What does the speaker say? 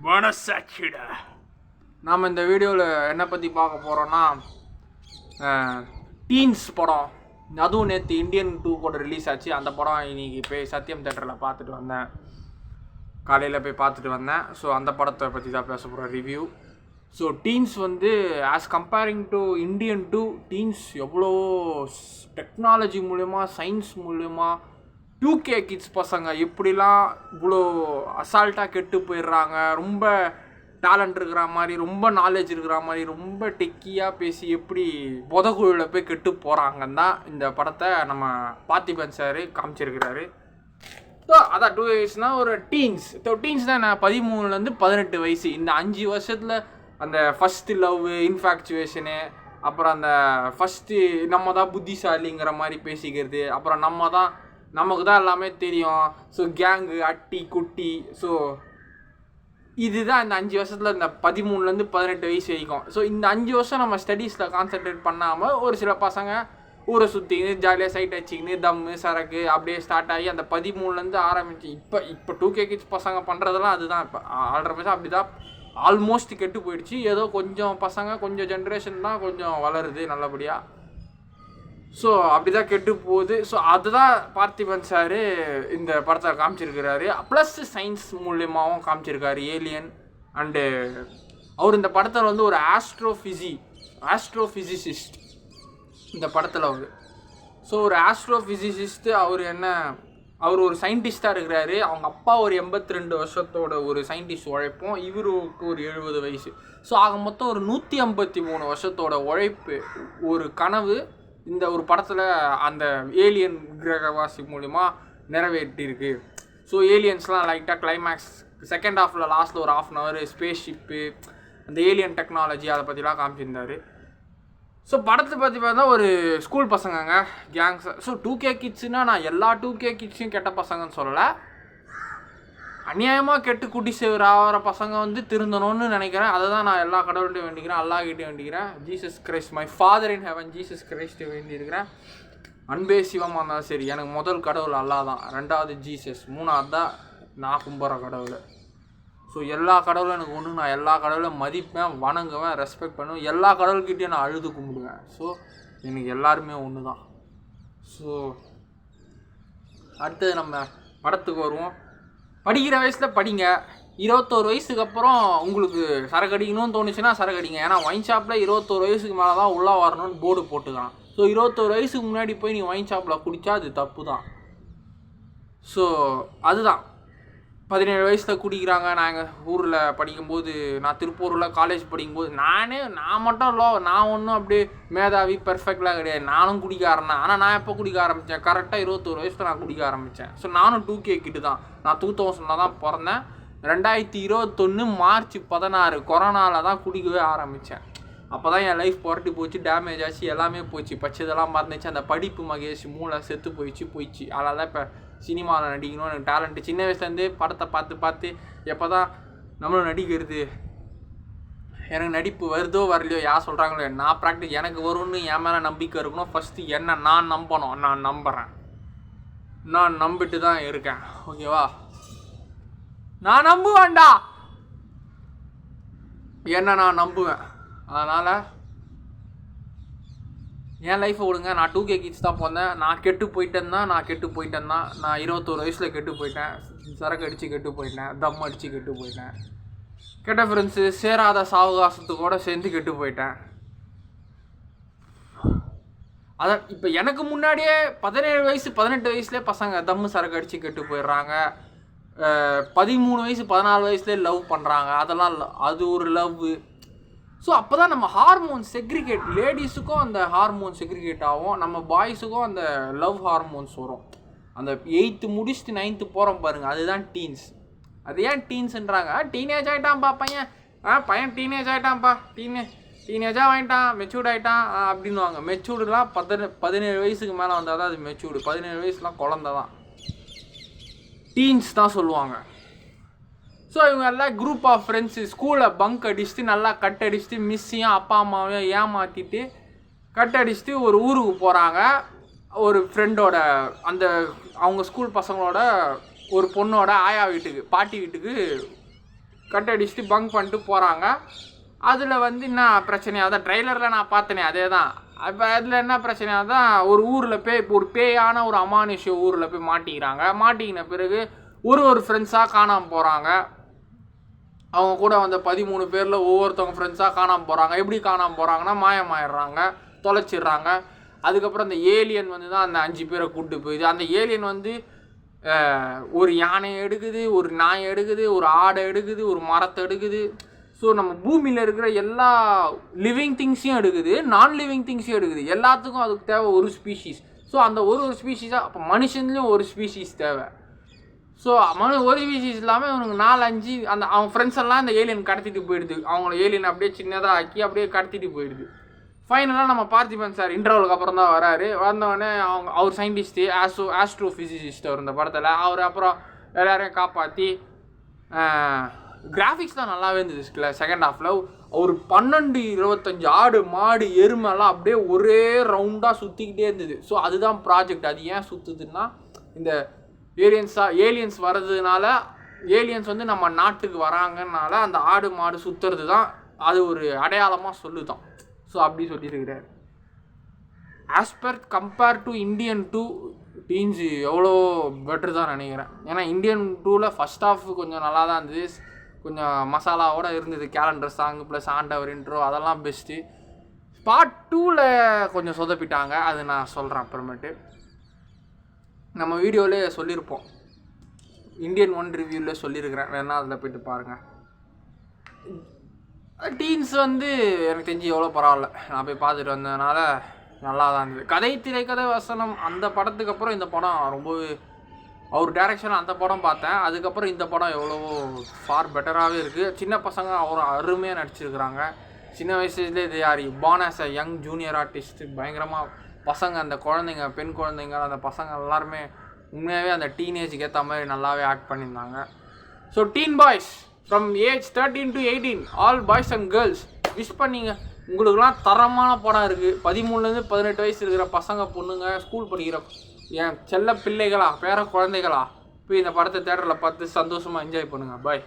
மனசாட்சிடா. நாம் இந்த வீடியோவில் என்ன பற்றி பார்க்க போகிறோன்னா, டீன்ஸ் படம். அதுவும் நேற்று இந்தியன் 2 கூட ரிலீஸ் ஆச்சு. அந்த படம் இன்னைக்கு போய் சத்யம் தேட்டரில் பார்த்துட்டு வந்தேன். காலையில் போய் பார்த்துட்டு வந்தேன். ஸோ அந்த படத்தை பற்றி தான் பேச போகிறேன், ரிவ்யூ. ஸோ டீன்ஸ் வந்து as comparing to Indian 2, teens எவ்வளோ டெக்னாலஜி மூலயமா, சயின்ஸ் மூலயமா, 2K கிட்ஸ் பசங்க எப்படிலாம் இவ்வளோ அசால்ட்டாக கெட்டு போயிடுறாங்க, ரொம்ப டேலண்ட் இருக்கிற மாதிரி, ரொம்ப நாலேஜ் இருக்கிற மாதிரி, ரொம்ப டெக்கியாக பேசி எப்படி புதகுழியில் போய் கெட்டு போகிறாங்கன்னு தான் இந்த படத்தை நம்ம பார்த்திபன் சார் காமிச்சிருக்கிறாரு. ஸோ அதான் 2 வயசுனால் ஒரு டீன்ஸ். டீன்ஸ் தான் நான் 13 to 18 வயசு. இந்த 5 வருஷத்தில் அந்த ஃபஸ்ட்டு லவ், இன்ஃபேக்சுவேஷனு, அப்புறம் அந்த ஃபஸ்ட்டு நம்ம தான் புத்திசாலிங்கிற மாதிரி பேசிக்கிறது, அப்புறம் நமக்கு தான் எல்லாமே தெரியும். ஸோ கேங்கு, அட்டி குட்டி. ஸோ இதுதான் இந்த 5 வருஷத்தில், இந்த 13 to 18 வயசு வரைக்கும். ஸோ இந்த 5 வருஷம் நம்ம ஸ்டடீஸில் கான்சென்ட்ரேட் பண்ணாமல் ஒரு சில பசங்க ஊரை சுற்றிக்கின்னு ஜாலியாக சைட் அடிச்சிக்கின்னு தம்மு சரக்கு அப்படியே ஸ்டார்ட் ஆகி அந்த 13 ஆரம்பிச்சு இப்போ 2K கிட்ஸ் பசங்க பண்ணுறதெல்லாம் அதுதான். இப்போ 1.5% அப்படி தான் ஆல்மோஸ்ட் கெட்டு போயிடுச்சு. ஏதோ கொஞ்சம் பசங்க, கொஞ்சம் ஜென்ரேஷன் தான் கொஞ்சம் வளருது நல்லபடியாக. ஸோ அப்படி தான் கெட்டு போகுது. ஸோ அதுதான் பார்த்திபன் சார் இந்த படத்தை காமிச்சிருக்கிறாரு. ப்ளஸ் சயின்ஸ் மூலியமாகவும் காமிச்சிருக்காரு, ஏலியன். அண்டு அவர் இந்த படத்தில் வந்து ஒரு ஆஸ்ட்ரோஃபிசிசிஸ்ட் இந்த படத்தில் அவர். ஸோ ஒரு ஆஸ்ட்ரோஃபிசிசிஸ்ட்டு அவர் ஒரு சயின்டிஸ்டாக இருக்கிறாரு. அவங்க அப்பா ஒரு 82 வருஷத்தோட ஒரு சயின்டிஸ்ட் உழைப்பும், இவருக்கு ஒரு 70 வயசு. ஸோ ஆக மொத்தம் ஒரு 153 வருஷத்தோட உழைப்பு, ஒரு கனவு இந்த ஒரு படத்தில் அந்த ஏலியன் கிரகவாசி மூலிமா நிறைவேற்றிருக்கு. ஸோ ஏலியன்ஸ்லாம் லைட்டாக கிளைமேக்ஸ் செகண்ட் ஹாஃபில் லாஸ்ட்டில் ஒரு 1/2 hour ஸ்பேஸ் ஷிப்பு, அந்த ஏலியன் டெக்னாலஜி அதை பற்றிலாம் காமிச்சிருந்தார். ஸோ படத்தை பற்றி பார்த்தா ஒரு ஸ்கூல் பசங்கங்க, கேங்ஸ். ஸோ 2K கிட்ஸுனால் நான் எல்லா 2K கிட்ஸையும் கெட்ட பசங்கன்னு சொல்லலை. அநியாயமாக கெட்டு குட்டி சேவர் ஆகிற பசங்க வந்து திருந்தணும்னு நினைக்கிறேன். அதை தான் நான் எல்லா கடவுள்கிட்டையும் வேண்டிக்கிறேன், அல்லாஹ்கிட்டையும் வேண்டிக்கிறேன். Jesus Christ, my father in heaven, Jesus கிரைஸ்ட்டை வேண்டியிருக்கிறேன். அன்பே சிவமாக இருந்தாலும் சரி, எனக்கு முதல் கடவுள் அல்லாஹ் தான், 2வது ஜீசஸ், 3வது தான் நான் கும்பிட்ற கடவுள். ஸோ எல்லா கடவுளும் எனக்கு ஒன்று. நான் எல்லா கடவுளையும் மதிப்பேன், வணங்குவேன், ரெஸ்பெக்ட் பண்ணுவேன். எல்லா கடவுள்கிட்டையும் நான் அழுது கும்பிடுவேன். ஸோ எனக்கு எல்லாருமே ஒன்று தான். ஸோ அடுத்தது நம்ம படத்துக்கு வருவோம். படிக்கிற வயசில் படிங்க. 21 வயசுக்கு அப்புறம் உங்களுக்கு சரக்கு அடிக்கணும்னு தோணுச்சுன்னா சரக்கு அடிங்க. ஏன்னா ஒயின் ஷாப்பில் 21 வயசுக்கு மேலே தான் உள்ளே வரணும்னு போர்டு போட்டுக்கலாம். ஸோ 21 வயசுக்கு முன்னாடி போய் நீ ஒயின் ஷாப்பில் குடித்தா அது தப்பு தான். ஸோ அதுதான் 17 வயசில் குடிக்கிறாங்க. நான் எங்கள் ஊரில் படிக்கும்போது, நான் திருப்பூரில் காலேஜ் படிக்கும்போது, நான் மட்டும் நான் ஒன்றும் அப்படியே மேதாவி பெர்ஃபெக்ட்லாம் கிடையாது. நானும் குடிக்க ஆரம்பித்தேன். ஆனால் நான் எப்போ குடிக்க ஆரம்பித்தேன், கரெக்டாக 21 வயசில் நான் குடிக்க ஆரம்பித்தேன். ஸோ நானும் 2K கிட்டு தான். நான் 2000 தான் பிறந்தேன். 2021 மார்ச் 16 கொரோனாவில் தான் குடிக்கவே ஆரம்பித்தேன். அப்போ தான் என் லைஃப் புரட்டி போச்சு, டேமேஜ் ஆச்சு, எல்லாமே போச்சு. பச்சதெல்லாம் மறந்துச்சு. அந்த படிப்பு மகேஷ் மூளை செத்து போயிடுச்சு. அதனால தான் இப்போ சினிமாவில் நடிக்கணும் எனக்கு டேலண்ட்டு. சின்ன வயசுலேருந்தே படத்தை பார்த்து எப்போ தான் நம்மளும் நடிக்கிறது, எனக்கு நடிப்பு வருதோ வரலையோ, யார் சொல்கிறாங்களோ, நான் ப்ராக்டிஸ் எனக்கு வரும்னு என் மேலே நம்பிக்கை இருக்கணும். ஃபஸ்ட்டு என்ன நான் நம்பணும். நான் நம்புகிறேன், நான் நம்பிட்டு தான் இருக்கேன். ஓகேவா, நான் நம்புவேன்டா, என்ன நான் நம்புவேன். அதனால் என் லைஃப்பை விடுங்க. நான் 2K கிட்ஸ் தான் போனேன். நான் கெட்டு போயிட்டேன் தான். நான் 21 வயசில் கெட்டு போயிட்டேன். சரக்கு அடித்து கெட்டு போயிட்டேன், தம் அடித்து கெட்டு போயிட்டேன், கெட்ட ஃப்ரெண்ட்ஸு, சேராத சாவகாசத்துக்கூட சேர்ந்து கெட்டு போயிட்டேன். அதான் இப்போ எனக்கு முன்னாடியே 17 வயசு 18 வயசுலேயே பசங்க தம்மு சரக்கு அடித்து கெட்டு போயிடுறாங்க. 13 வயசு 14 வயசுலேயே லவ் பண்ணுறாங்க. அதெல்லாம் அது ஒரு லவ். ஸோ அப்போ தான் நம்ம ஹார்மோன் செக்ரிகேட், லேடிஸுக்கும் அந்த ஹார்மோன் செக்ரிகேட் ஆகும், நம்ம பாய்ஸுக்கும் அந்த லவ் ஹார்மோன்ஸ் வரும். அந்த 8th முடிச்சுட்டு 9th போகிறோம் பாருங்கள், அதுதான் டீன்ஸ். அது ஏன் டீன்ஸுன்றாங்க, டீனேஜ் ஆகிட்டான்ப்பா பையன், பையன் டீனேஜ் ஆகிட்டான்ப்பா, டீனேஜாக வாங்கிட்டான், மெச்சூர்ட் ஆகிட்டான் அப்படின்வாங்க. மெச்சூர்டுலாம் 17 வயசுக்கு மேலே வந்தால் தான் அது மெச்சூர்டு. 17 வயசுலாம் குழந்த தான், டீன்ஸ் தான் சொல்லுவாங்க. ஸோ இவங்க எல்லாம் குரூப் ஆஃப் ஃப்ரெண்ட்ஸு ஸ்கூலில் பங்க் அடிச்சுட்டு, நல்லா கட் அடிச்சுட்டு, மிஸ்ஸையும் அப்பா அம்மாவையும் ஏமாற்றிட்டு கட் அடிச்சுட்டு ஒரு ஊருக்கு போகிறாங்க. ஒரு ஃப்ரெண்டோட, அந்த அவங்க ஸ்கூல் பசங்களோட ஒரு பொண்ணோட ஆயா வீட்டுக்கு பாட்டி வீட்டுக்கு கட் அடிச்சுட்டு பங்க் பண்ணிட்டு போகிறாங்க. அதில் வந்து என்ன பிரச்சனையாக தான் ட்ரெய்லரில் நான் பார்த்தேனே அதே தான். இப்போ அதில் என்ன பிரச்சனையாக தான் ஒரு ஊரில் ஒரு பேயான ஒரு அமானுஷ்ய ஊரில் போய் மாட்டிக்கிறாங்க. மாட்டிக்கின பிறகு ஒரு ஃப்ரெண்ட்ஸாக காணாமல் போகிறாங்க. அவங்க கூட வந்த 13 பேரில் ஒவ்வொருத்தவங்க ஃப்ரெண்ட்ஸாக காணாமல் போகிறாங்க. எப்படி காணாமல் போகிறாங்கன்னா மாயமாயிடுறாங்க, தொலைச்சிடுறாங்க. அதுக்கப்புறம் அந்த ஏலியன் வந்து தான் அந்த 5 பேரை கூப்பிட்டு போயிடுது. அந்த ஏலியன் வந்து ஒரு யானையை எடுக்குது, ஒரு நாயை எடுக்குது, ஒரு ஆடை எடுக்குது, ஒரு மரத்தை எடுக்குது. ஸோ நம்ம பூமியில் இருக்கிற எல்லா லிவிங் திங்ஸையும் எடுக்குது, நான் லிவிங் திங்ஸையும் எடுக்குது. எல்லாத்துக்கும் அதுக்கு தேவை ஒரு ஸ்பீஷீஸ். ஸோ அந்த ஒரு ஸ்பீஷீஸாக அப்போ மனுஷன்லேயும் ஒரு ஸ்பீஷீஸ் தேவை. ஸோ ஒரு ஸ்பீஷீஸ் இல்லாமல் இவனுக்கு 4-5 அந்த அவங்க ஃப்ரெண்ட்ஸ் எல்லாம் இந்த ஏலியன் கடத்திட்டு போயிடுது. அவங்கள ஏலியன் அப்படியே சின்னதாக ஆக்கி அப்படியே கடத்திட்டு போயிடுது. ஃபைனலாக நம்ம பார்த்திபன் சார் இன்டர்வலுக்கு அப்புறம் தான் வராரு. வந்தோடனே அவர் சயின்டிஸ்ட்டு ஆஸ்ட்ரோஃபிசிசிஸ்ட் அவர் இந்த படத்தில். அவர் அப்புறம் எல்லாரையும் காப்பாற்றி கிராஃபிக்ஸ் தான் நல்லாவே இருந்தது செகண்ட் ஹாஃபில். ஒரு 12-25 ஆடு மாடு எருமெல்லாம் அப்படியே ஒரே ரவுண்டாக சுற்றிக்கிட்டே இருந்தது. ஸோ அதுதான் ப்ராஜெக்ட். அது ஏன் சுற்றுதுன்னா இந்த ஏலியன்ஸ் வர்றதுனால ஏலியன்ஸ் வந்து நம்ம நாட்டுக்கு வராங்கனால அந்த ஆடு மாடு சுற்றுறது தான் அது ஒரு அடையாளமாக சொல்லுதான். ஸோ அப்படி சொல்லியிருக்கிறார். ஆஸ்பர் கம்பேர் டு இண்டியன் 2 டீன்ஸ் எவ்வளோ பெட்ரு தான் நினைக்கிறேன். ஏன்னா இண்டியன் 2ல் ஃபஸ்ட் ஹாஃப் கொஞ்சம் நல்லா தான் இருந்தது, கொஞ்சம் மசாலாவோடு இருந்தது. கேலண்டர் சாங் ப்ளஸ் ஆண்டவர் இன்ட்ரோ அதெல்லாம் பெஸ்ட்டு. பார்ட் 2ல் கொஞ்சம் சொதப்பிட்டாங்க, அது நான் சொல்கிறேன் அப்புறமேட்டு. நம்ம வீடியோவிலே சொல்லியிருப்போம், இண்டியன் 1 ரிவ்யூவில் சொல்லியிருக்கிறேன், வேணா அதில் போய்ட்டு பாருங்கள். டீன்ஸ் வந்து எனக்கு தெரிஞ்சு எவ்வளோ பரவாயில்ல, நான் போய் பார்த்துட்டு வந்ததுனால நல்லா தான் இருந்தது. திரைக்கதை வசனம் அந்த படத்துக்கு அப்புறம் இந்த படம் ரொம்பவே அவர் டைரக்ஷனில் அந்த படம் பார்த்தேன். அதுக்கப்புறம் இந்த படம் எவ்வளவோ ஃபார் பெட்டராகவே இருக்குது. சின்ன பசங்க அவர் அருமையாக நடிச்சிருக்கிறாங்க. சின்ன வயசுலேயே இது யார் born as a young junior artist. பயங்கரமாக பசங்க, அந்த குழந்தைங்க, பெண் குழந்தைங்க, அந்த பசங்க எல்லாருமே உண்மையாகவே அந்த டீனேஜுக்கு ஏற்ற மாதிரி நல்லாவே ஆக்ட் பண்ணியிருந்தாங்க. So teen boys from age 13 to 18 all boys and girls wish பண்ணிங்க. உங்களுக்குலாம் தரமான படம் இருக்குது. 13லேருந்து 18 வயசு இருக்கிற பசங்க பொண்ணுங்க, ஸ்கூல் படிக்கிற என் செல்ல பிள்ளைகளா, பேர குழந்தைகளா போய் இந்த படத்தை தேட்டரில் பார்த்து சந்தோஷமாக என்ஜாய் பண்ணுங்கள். பாய்.